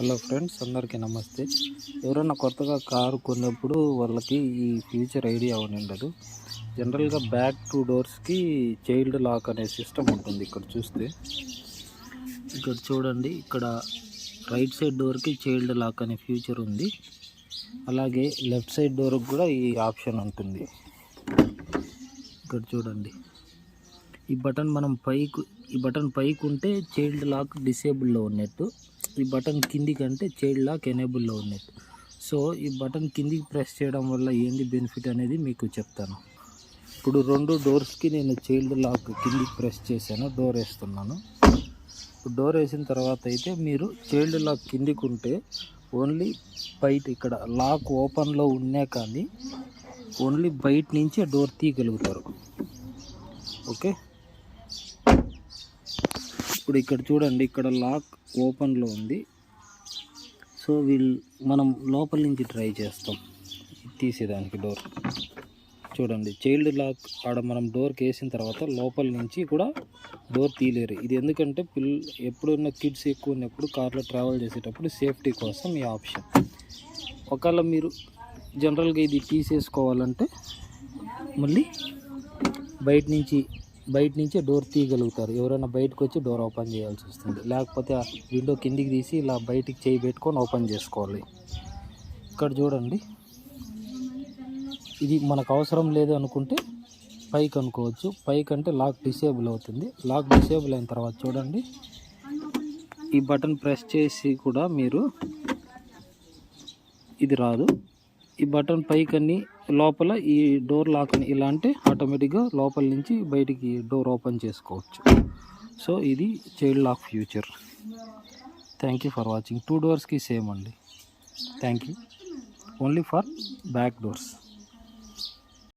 Hello friends, అందరికీ నమస్తే. ఎవరైనా కొత్తగా కారు కొన్నప్పుడు వాళ్ళకి ఈ ఫ్యూచర్ ఐడియా ఉండదు. జనరల్గా బ్యాక్ 2 డోర్స్కి చైల్డ్ లాక్ అనే సిస్టమ్ ఉంటుంది. ఇక్కడ చూడండి, ఇక్కడ రైట్ సైడ్ డోర్కి చైల్డ్ లాక్ అనే ఫ్యూచర్ ఉంది. అలాగే లెఫ్ట్ సైడ్ డోర్కి కూడా ఈ ఆప్షన్ ఉంటుంది. ఇక్కడ చూడండి, ఈ బటన్ పైకి ఉంటే చైల్డ్ లాక్ డిసేబుల్లో ఉన్నట్టు, ఈ బటన్ కిందికి అంటే చైల్డ్ లాక్ ఎనేబుల్లో ఉన్నట్టు. సో ఈ బటన్ కిందికి ప్రెస్ చేయడం వల్ల ఏంది బెనిఫిట్ అనేది మీకు చెప్తాను. ఇప్పుడు 2 డోర్స్కి నేను చైల్డ్ లాక్ కిందికి ప్రెస్ చేశాను, డోర్ వేస్తున్నాను. ఇప్పుడు డోర్ వేసిన తర్వాత అయితే మీరు చైల్డ్ లాక్ కిందికి ఉంటే ఓన్లీ బయట, ఇక్కడ లాక్ ఓపెన్లో ఉన్నా కానీ ఓన్లీ బయట నుంచి డోర్ తీయగలుగుతారు. ఓకే, ఇప్పుడు ఇక్కడ చూడండి, ఇక్కడ లాక్ ఓపెన్లో ఉంది. సో మనం లోపల నుంచి ట్రై చేస్తాం తీసేదానికి డోర్. చూడండి, చైల్డ్ లాక్ ఆడ మనం డోర్కి వేసిన తర్వాత లోపల నుంచి కూడా డోర్ తీయలేరు. ఇది ఎందుకంటే ఎప్పుడున్న కిడ్స్ ఎక్కువ ఉన్నప్పుడు కార్లో ట్రావెల్ చేసేటప్పుడు సేఫ్టీ కోసం ఈ ఆప్షన్. ఒకవేళ మీరు జనరల్గా ఇది తీసేసుకోవాలంటే మళ్ళీ బయట నుంచి డోర్ తీయగలుగుతారు. ఎవరైనా బయటకు వచ్చి డోర్ ఓపెన్ చేయాల్సి వస్తుంది, లేకపోతే ఆ విండో కిందికి తీసి ఇలా బయటికి చేయి పెట్టుకొని ఓపెన్ చేసుకోవాలి. ఇక్కడ చూడండి, ఇది మనకు అవసరం లేదు అనుకుంటే పైకి అనుకోవచ్చు. పైకి అంటే లాక్ డిసేబుల్ అవుతుంది. లాక్ డిసేబుల్ అయిన తర్వాత చూడండి, ఈ బటన్ ప్రెస్ చేసి కూడా మీరు ఇది రాదు. ఈ బటన్ పైకి అన్ని లోపల ఈ డోర్ లాక్ అని ఇలా అంటే ఆటోమేటిక్గా లోపల నుంచి బయటికి డోర్ ఓపెన్ చేసుకోవచ్చు. సో ఇది child lock feature. Thank you for watching. 2 డోర్స్కి సేమ్ అండి. Thank you. Only for back doors.